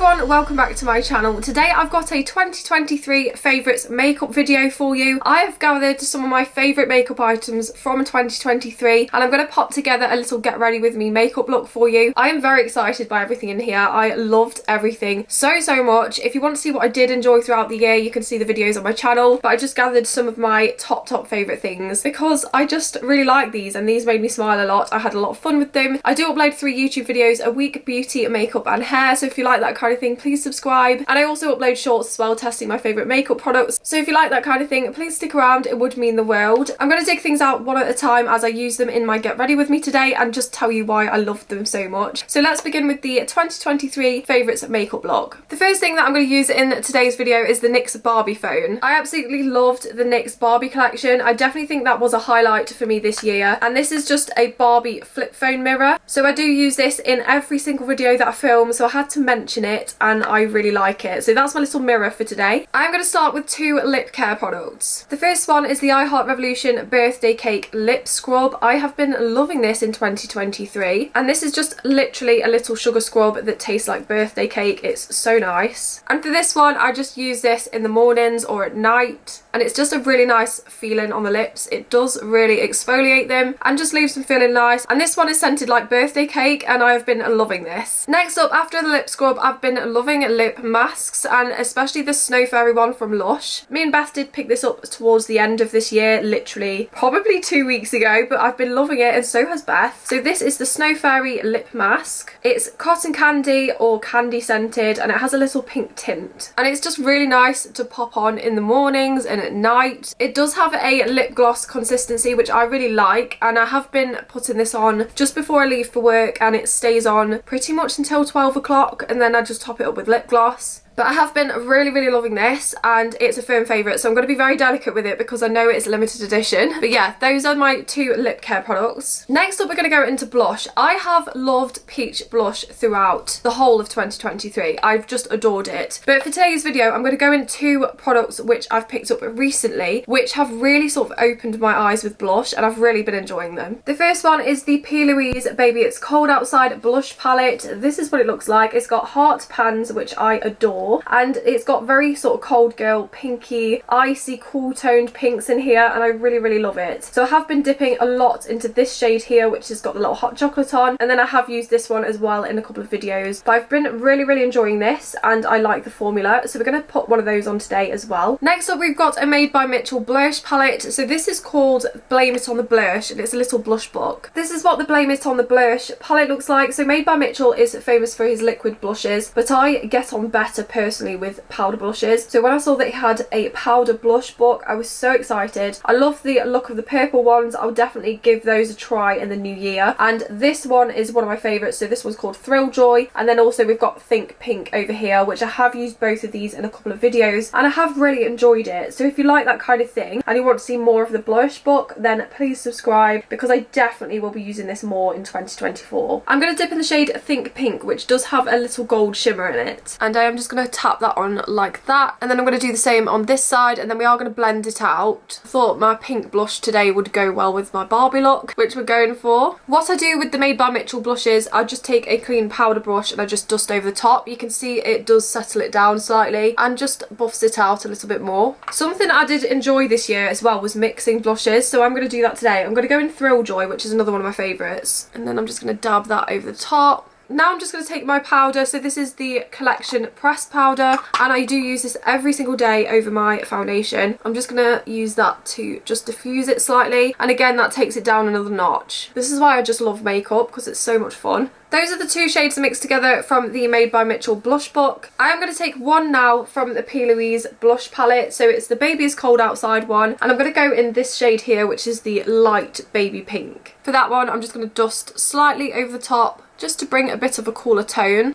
everyone, welcome back to my channel. Today I've got a 2023 favourites makeup video for you. I have gathered some of my favourite makeup items from 2023 and I'm going to pop together a little get ready with me makeup look for you. I am very excited by everything in here. I loved everything so much. If you want to see what I did enjoy throughout the year, you can see the videos on my channel, but I just gathered some of my top favourite things because I just really like these and these made me smile a lot. I had a lot of fun with them. I do upload 3 YouTube videos a week: beauty, makeup and hair, so if you like that kind of thing, please subscribe. And I also upload shorts as well, testing my favourite makeup products, so if you like that kind of thing, please stick around. It would mean the world. I'm going to dig things out one at a time as I use them in my get ready with me today and just tell you why I loved them so much. So let's begin with the 2023 favourites makeup look. The first thing that I'm going to use in today's video is the NYX Barbie phone. I absolutely loved the NYX Barbie collection. I definitely think that was a highlight for me this year, and this is just a Barbie flip phone mirror. So I do use this in every single video that I film, so I had to mention it and I really like it. So that's my little mirror for today. I'm going to start with 2 lip care products. The first one is the I Heart Revolution Birthday Cake Lip Scrub. I have been loving this in 2023 and this is just literally a little sugar scrub that tastes like birthday cake. It's so nice. And for this one I just use this in the mornings or at night and it's just a really nice feeling on the lips. It does really exfoliate them and just leaves them feeling nice, and this one is scented like birthday cake and I have been loving this. Next up, after the lip scrub, I've been loving lip masks and especially the Snow Fairy one from Lush. Me and Beth did pick this up towards the end of this year, literally probably 2 weeks ago, but I've been loving it and so has Beth. So this is the Snow Fairy lip mask. It's cotton candy or candy scented and it has a little pink tint and it's just really nice to pop on in the mornings and at night. It does have a lip gloss consistency which I really like, and I have been putting this on just before I leave for work and it stays on pretty much until 12 o'clock and then I just top it up with lip gloss. But I have been really loving this and it's a firm favourite, so I'm going to be very delicate with it because I know it's limited edition. But yeah, those are my 2 lip care products. Next up we're going to go into blush. I have loved peach blush throughout the whole of 2023. I've just adored it. But for today's video I'm going to go into 2 products which I've picked up recently which have really sort of opened my eyes with blush and I've really been enjoying them. The first one is the P. Louise Baby It's Cold Outside blush palette. This is what it looks like. It's got heart pans which I adore, and it's got very sort of cold girl pinky icy cool toned pinks in here and I really love it. So I have been dipping a lot into this shade here which has got the little hot chocolate on, and then I have used this one as well in a couple of videos, but I've been really enjoying this and I like the formula, so we're going to put one of those on today as well. Next up we've got a Made by Mitchell blush palette. So this is called Blame It on the Blush and it's a little blush book. This is what the Blame It on the Blush palette looks like. So Made by Mitchell is famous for his liquid blushes, but I get on better personally with powder blushes. So when I saw that he had a powder blush book, I was so excited. I love the look of the purple ones. I'll definitely give those a try in the new year, and this one is one of my favourites. So this one's called Thrill Joy, and then also we've got Think Pink over here, which I have used both of these in a couple of videos and I have really enjoyed it. So if you like that kind of thing and you want to see more of the blush book, then please subscribe because I definitely will be using this more in 2024. I'm going to dip in the shade Think Pink, which does have a little gold shimmer in it, and I am just going to tap that on like that, and then I'm going to do the same on this side, and then we are going to blend it out. I thought my pink blush today would go well with my Barbie look, which we're going for. What I do with the Made by Mitchell blushes, I just take a clean powder brush and I just dust over the top. You can see it does settle it down slightly and just buffs it out a little bit more. Something I did enjoy this year as well was mixing blushes, so I'm going to do that today. I'm going to go in Thrill Joy, which is another one of my favourites, and then I'm just going to dab that over the top. Now I'm just going to take my powder. So this is the Collection pressed powder and I do use this every single day over my foundation. I'm just going to use that to just diffuse it slightly, and again that takes it down another notch. This is why I just love makeup, because it's so much fun. Those are the 2 shades mixed together from the Made by Mitchell blush book. I am going to take one now from the P. Louise blush palette. So it's the Baby Is Cold Outside one, and I'm going to go in this shade here, which is the light baby pink. For that one I'm just going to dust slightly over the top just to bring a bit of a cooler tone.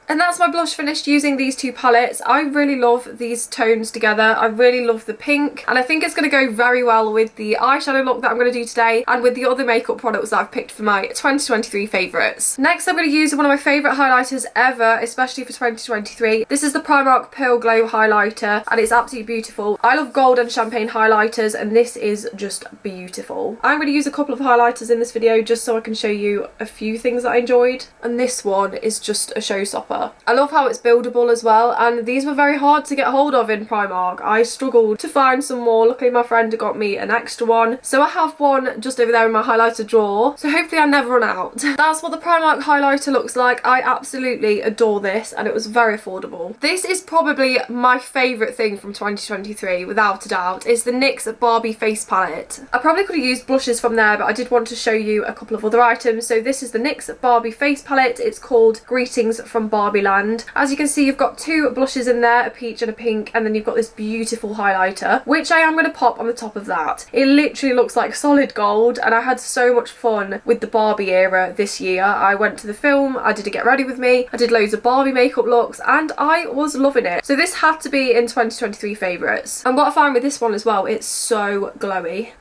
And that's my blush finished using these 2 palettes. I really love these tones together. I really love the pink and I think it's going to go very well with the eyeshadow look that I'm going to do today and with the other makeup products that I've picked for my 2023 favourites. Next I'm going to use one of my favourite highlighters ever, especially for 2023. This is the Primark Pearl Glow highlighter and it's absolutely beautiful. I love gold and champagne highlighters and this is just beautiful. I'm going to use a couple of highlighters in this video just so I can show you a few things that I enjoyed, and this one is just a showstopper. cheaper. I love how it's buildable as well, and these were very hard to get hold of in Primark. I struggled to find some more. Luckily my friend got me an extra one, so I have one just over there in my highlighter drawer, so hopefully I never run out. That's what the Primark highlighter looks like. I absolutely adore this, and it was very affordable. This is probably my favourite thing from 2023 without a doubt. It's the NYX Barbie face palette. I probably could have used blushes from there, but I did want to show you a couple of other items. So this is the NYX Barbie face palette. It's called Greetings from Barbie Land. As you can see, you've got two blushes in there, a peach and a pink, and then you've got this beautiful highlighter, which I am going to pop on the top of that. It literally looks like solid gold, and I had so much fun with the Barbie era this year. I went to the film, I did a get ready with me, I did loads of Barbie makeup looks, and I was loving it. So this had to be in 2023 favourites. And what I find with this one as well, it's so glowy.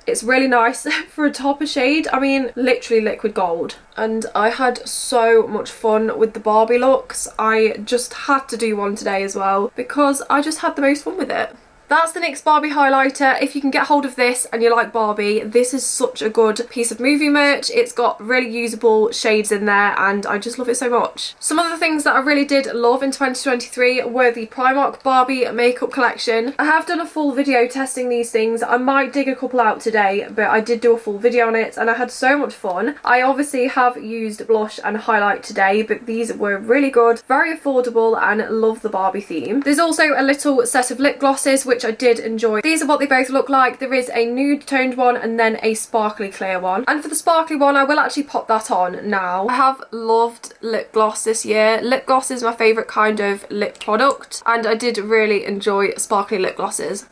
It's really nice for a topper shade. I mean, literally liquid gold. And I had so much fun with the Barbie looks. I just had to do one today as well because I just had the most fun with it. That's the NYX Barbie highlighter. If you can get hold of this and you like Barbie, this is such a good piece of movie merch. It's got really usable shades in there and I just love it so much. Some of the things that I really did love in 2023 were the Primark Barbie makeup collection. I have done a full video testing these things. I might dig a couple out today, but I did do a full video on it and I had so much fun. I obviously have used blush and highlight today, but these were really good, very affordable, and love the Barbie theme. There's also a little set of lip glosses, which I did enjoy. These are what they both look like. There is a nude toned one and then a sparkly clear one. And for the sparkly one, I will actually pop that on now. I have loved lip gloss this year. Lip gloss is my favourite kind of lip product, and I did really enjoy sparkly lip glosses.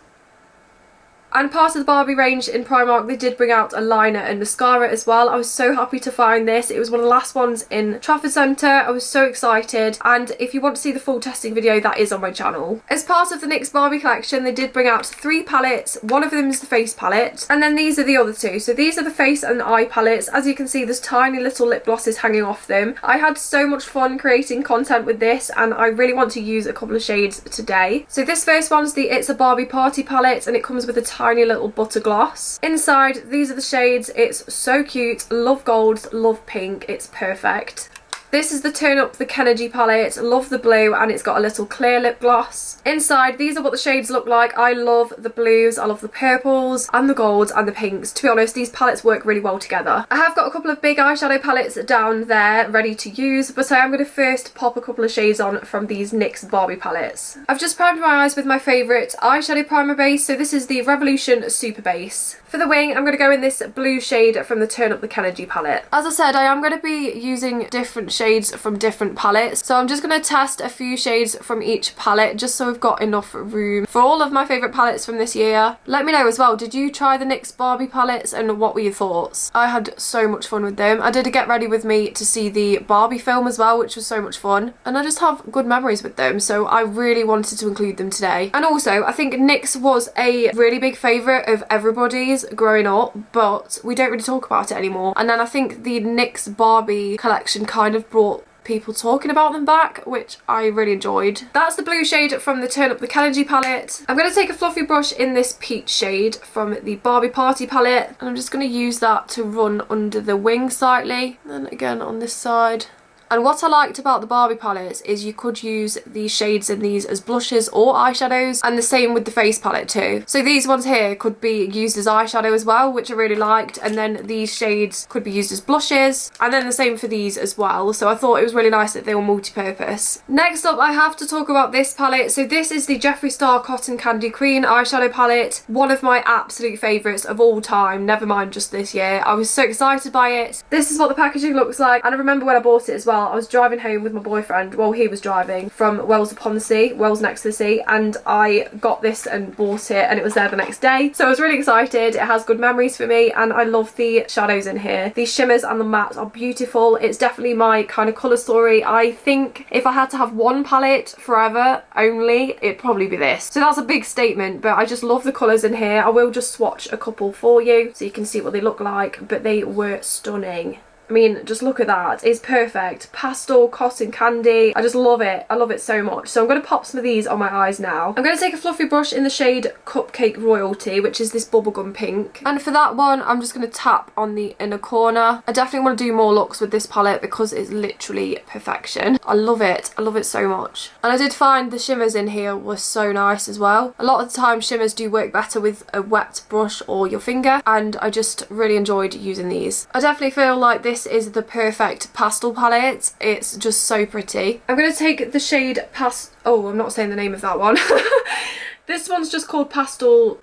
And part of the Barbie range in Primark, they did bring out a liner and mascara as well. I was so happy to find this. It was one of the last ones in Trafford Centre. I was so excited. And if you want to see the full testing video, that is on my channel. As part of the NYX Barbie collection, they did bring out 3 palettes. One of them is the face palette. And then these are the other 2. So these are the face and eye palettes. As you can see, there's tiny little lip glosses hanging off them. I had so much fun creating content with this, and I really want to use a couple of shades today. So this first one's the It's a Barbie Party palette, and it comes with a tiny little butter gloss. Inside, these are the shades. It's so cute. Love golds, love pink. It's perfect. This is the Turn Up the Kennedy palette. Love the blue, and it's got a little clear lip gloss. Inside, these are what the shades look like. I love the blues, I love the purples, and the golds, and the pinks. To be honest, these palettes work really well together. I have got a couple of big eyeshadow palettes down there ready to use, but I am going to first pop a couple of shades on from these NYX Barbie palettes. I've just primed my eyes with my favourite eyeshadow primer base, so this is the Revolution Super Base. For the wing, I'm going to go in this blue shade from the Turn Up the Kennedy palette. As I said, I am going to be using different shades from different palettes, so I'm just going to test a few shades from each palette just so we've got enough room for all of my favourite palettes from this year. Let me know as well, did you try the NYX Barbie palettes and what were your thoughts? I had so much fun with them. I did a get ready with me to see the Barbie film as well, which was so much fun, and I just have good memories with them, so I really wanted to include them today. And also, I think NYX was a really big favourite of everybody's growing up, but we don't really talk about it anymore. And then I think the NYX Barbie collection kind of brought people talking about them back, which I really enjoyed. That's the blue shade from the Turn Up the Kennedy palette. I'm going to take a fluffy brush in this peach shade from the Barbie Party palette, and I'm just going to use that to run under the wing slightly, and then again on this side. And what I liked about the Barbie palettes is you could use these shades in these as blushes or eyeshadows, and the same with the face palette too. So these ones here could be used as eyeshadow as well, which I really liked, and then these shades could be used as blushes, and then the same for these as well. So I thought it was really nice that they were multi-purpose. Next up, I have to talk about this palette. So this is the Jeffree Star Cotton Candy Queen eyeshadow palette. One of my absolute favourites of all time, never mind just this year. I was so excited by it. This is what the packaging looks like, and I remember when I bought it as well. I was driving home with my boyfriend, well, he was driving from Wells upon the Sea, Wells next to the sea, and I got this and bought it, and it was there the next day. So I was really excited. It has good memories for me, and I love the shadows in here. These shimmers and the mattes are beautiful. It's definitely my kind of colour story. I think if I had to have one palette forever only, it'd probably be this. So that's a big statement, but I just love the colours in here. I will just swatch a couple for you so you can see what they look like, but they were stunning. I mean, just look at that. It's perfect. Pastel cotton candy. I just love it. I love it so much. So I'm going to pop some of these on my eyes now. I'm going to take a fluffy brush in the shade Cupcake Royalty, which is this bubblegum pink. And for that one, I'm just going to tap on the inner corner. I definitely want to do more looks with this palette because it's literally perfection. I love it. I love it so much. And I did find the shimmers in here were so nice as well. A lot of the time, shimmers do work better with a wet brush or your finger, and I just really enjoyed using these. I definitely feel like this is the perfect pastel palette. It's just so pretty. I'm going to take the shade oh, I'm not saying the name of that one. This one's just called Pastel,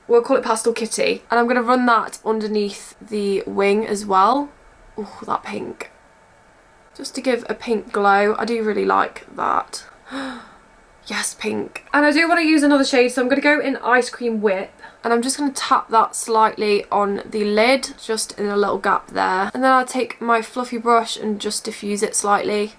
we'll call it Pastel Kitty. And I'm going to run that underneath the wing as well. Oh, that pink. Just to give a pink glow. I do really like that. Yes, pink. And I do want to use another shade, so I'm going to go in Ice Cream Whip. And I'm just going to tap that slightly on the lid, just in a little gap there. And then I'll take my fluffy brush and just diffuse it slightly.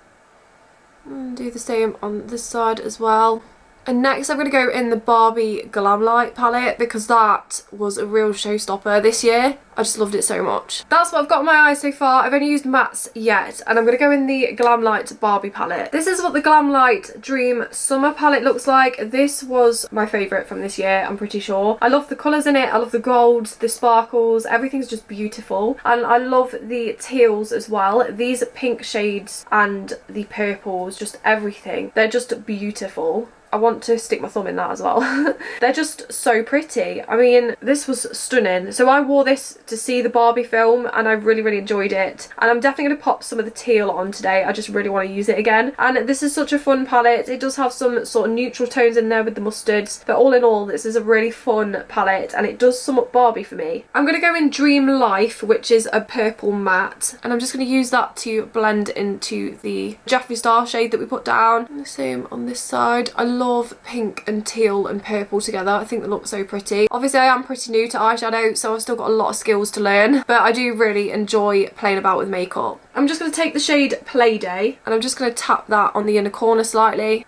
And do the same on this side as well. And next I'm going to go in the Barbie Glamlight palette because that was a real showstopper this year. I just loved it so much. That's what I've got on my eyes so far. I've only used mattes yet, and I'm going to go in the Glamlight Barbie palette. This is what the Glamlight Dream Summer palette looks like. This was my favourite from this year, I'm pretty sure. I love the colours in it. I love the golds, the sparkles. Everything's just beautiful. And I love the teals as well. These pink shades and the purples, just everything. They're just beautiful. I want to stick my thumb in that as well. They're just so pretty. I mean, this was stunning. So I wore this to see the Barbie film and I really enjoyed it. And I'm definitely going to pop some of the teal on today. I just really want to use it again. And this is such a fun palette. It does have some sort of neutral tones in there with the mustards. But all in all, this is a really fun palette and it does sum up Barbie for me. I'm going to go in Dream Life, which is a purple matte. And I'm just going to use that to blend into the Jeffree Star shade that we put down. And the same on this side. I love pink and teal and purple together. I think they look so pretty. Obviously I am pretty new to eyeshadow, so I've still got a lot of skills to learn, but I do really enjoy playing about with makeup. I'm just going to take the shade Playday and I'm just going to tap that on the inner corner slightly.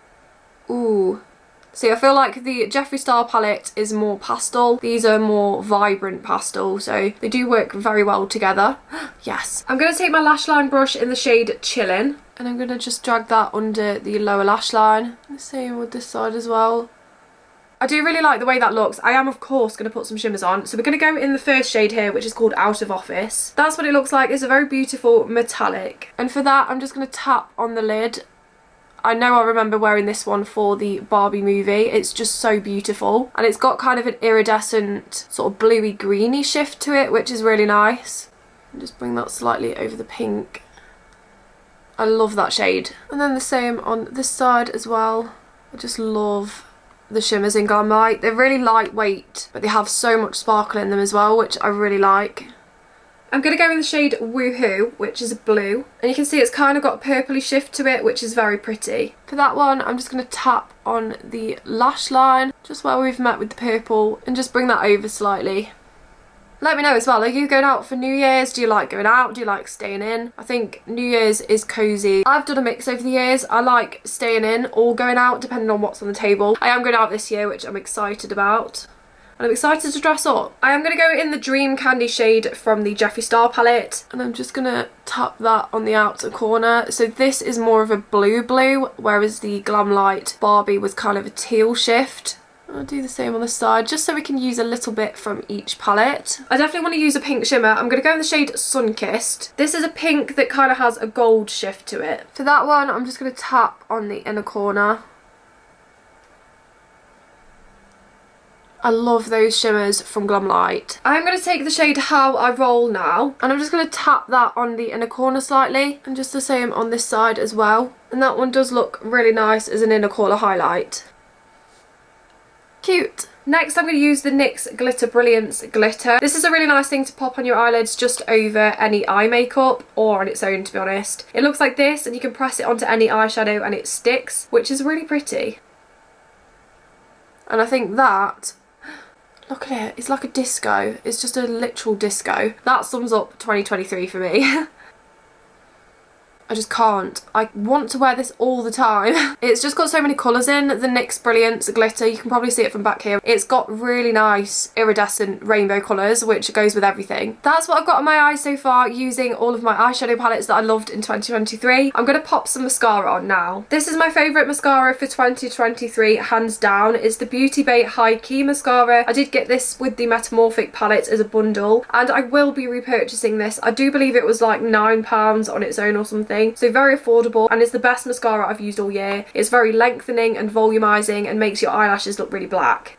Ooh. See, I feel like the Jeffree Star palette is more pastel. These are more vibrant pastel, so they do work very well together. Yes. I'm going to take my lash line brush in the shade Chillin'. And I'm going to just drag that under the lower lash line. The same with this side as well. I do really like the way that looks. I am, of course, going to put some shimmers on. So we're going to go in the first shade here, which is called Out of Office. That's what it looks like. It's a very beautiful metallic. And for that, I'm just going to tap on the lid. I know I remember wearing this one for the Barbie movie. It's just so beautiful. And it's got kind of an iridescent, sort of bluey greeny shift to it, which is really nice. And just bring that slightly over the pink. I love that shade. And then the same on this side as well. I just love the shimmers in Glamlight. They're really lightweight, but they have so much sparkle in them as well, which I really like. I'm going to go in the shade Woohoo, which is blue. And you can see it's kind of got a purpley shift to it, which is very pretty. For that one, I'm just going to tap on the lash line, just where we've met with the purple, and just bring that over slightly. Let me know as well, are you going out for New Year's? Do you like going out? Do you like staying in? I think New Year's is cosy. I've done a mix over the years. I like staying in or going out, depending on what's on the table. I am going out this year, which I'm excited about. And I'm excited to dress up. I am going to go in the Dream Candy shade from the Jeffree Star palette. And I'm just going to tap that on the outer corner. So this is more of a blue, whereas the Glamlight Barbie was kind of a teal shift. I'll do the same on the side, just so we can use a little bit from each palette. I definitely want to use a pink shimmer. I'm going to go in the shade Sunkissed. This is a pink that kind of has a gold shift to it. For that one, I'm just going to tap on the inner corner. I love those shimmers from Glamlight. I'm going to take the shade How I Roll now, and I'm just going to tap that on the inner corner slightly, and just the same on this side as well. And that one does look really nice as an inner corner highlight. Cute. Next I'm going to use the NYX Glitter Brilliance Glitter. This is a really nice thing to pop on your eyelids just over any eye makeup, or on its own, to be honest. It looks like this and you can press it onto any eyeshadow and it sticks, which is really pretty. And I think that, look at it, it's like a disco. It's just a literal disco. That sums up 2023 for me. I just can't. I want to wear this all the time. It's just got so many colours in. The NYX Brilliance glitter, you can probably see it from back here. It's got really nice iridescent rainbow colours, which goes with everything. That's what I've got on my eyes so far using all of my eyeshadow palettes that I loved in 2023. I'm going to pop some mascara on now. This is my favourite mascara for 2023, hands down. It's the Beauty Bay High Key Mascara. I did get this with the Metamorphic palette as a bundle, and I will be repurchasing this. I do believe it was like £9 on its own or something. So very affordable, and it's the best mascara I've used all year. It's very lengthening and volumizing and makes your eyelashes look really black.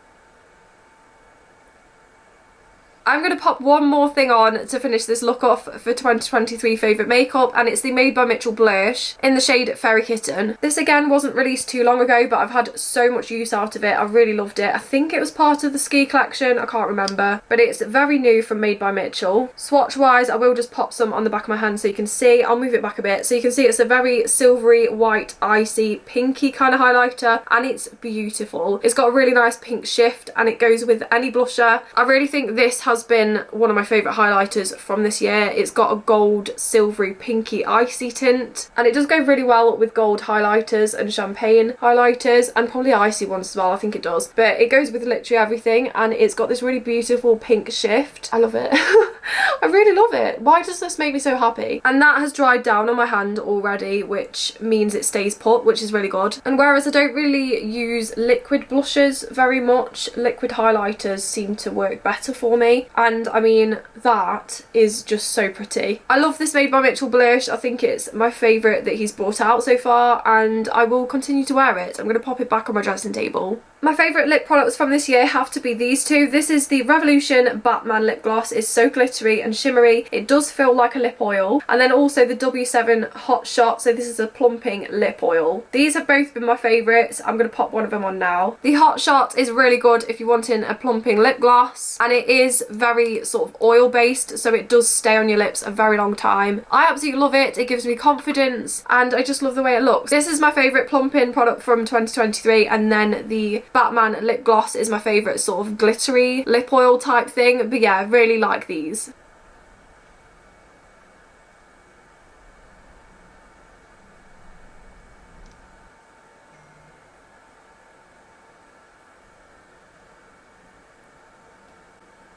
I'm going to pop one more thing on to finish this look off for 2023 favourite makeup, and it's the Made by Mitchell blush in the shade Fairy Kitten. This again wasn't released too long ago, but I've had so much use out of it. I really loved it. I think it was part of the ski collection, I can't remember, but it's very new from Made by Mitchell. Swatch wise, I will just pop some on the back of my hand so you can see. I'll move it back a bit so you can see it's a very silvery, white, icy, pinky kind of highlighter, and it's beautiful. It's got a really nice pink shift and it goes with any blusher. I really think this has been one of my favourite highlighters from this year. It's got a gold, silvery, pinky, icy tint, and it does go really well with gold highlighters and champagne highlighters, and probably icy ones as well, I think it does. But it goes with literally everything, and it's got this really beautiful pink shift. I love it. I really love it. Why does this make me so happy? And that has dried down on my hand already, which means it stays put, which is really good. And whereas I don't really use liquid blushes very much, liquid highlighters seem to work better for me. And I mean, that is just so pretty. I love this Made by Mitchell blush. I think it's my favourite that he's brought out so far, and I will continue to wear it. I'm going to pop it back on my dressing table. My favourite lip products from this year have to be these two. This is the Revolution Batman lip gloss. It's so glittery and shimmery. It does feel like a lip oil. And then also the W7 Hot Shot. So this is a plumping lip oil. These have both been my favourites. I'm going to pop one of them on now. The Hot Shot is really good if you're wanting a plumping lip gloss, and it is very sort of oil based, so it does stay on your lips a very long time. I absolutely love it. It gives me confidence, and I just love the way it looks. This is my favourite plumping product from 2023, and then the Batman lip gloss is my favourite sort of glittery lip oil type thing. But yeah, I really like these.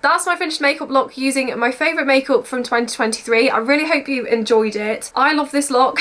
That's my finished makeup look using my favourite makeup from 2023. I really hope you enjoyed it. I love this look.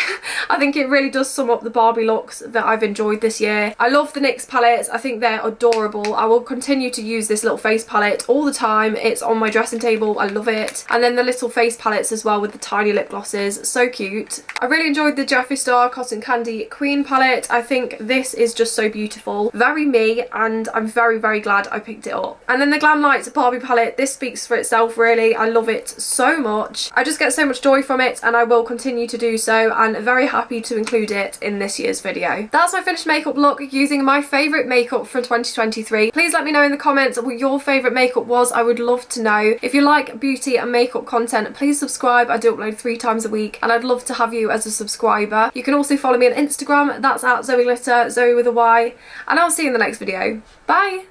I think it really does sum up the Barbie looks that I've enjoyed this year. I love the NYX palettes. I think they're adorable. I will continue to use this little face palette all the time. It's on my dressing table. I love it. And then the little face palettes as well with the tiny lip glosses. So cute. I really enjoyed the Jeffree Star Cotton Candy Queen palette. I think this is just so beautiful. Very me, and I'm very, very glad I picked it up. And then the Glam Lights Barbie palette. This speaks for itself, really. I love it so much. I just get so much joy from it, and I will continue to do so, and very happy to include it in this year's video. That's my finished makeup look using my favourite makeup from 2023. Please let me know in the comments what your favourite makeup was. I would love to know. If you like beauty and makeup content, please subscribe. I do upload 3 times a week, and I'd love to have you as a subscriber. You can also follow me on Instagram. That's at Zoey Glitter, Zoey with a Y, and I'll see you in the next video. Bye!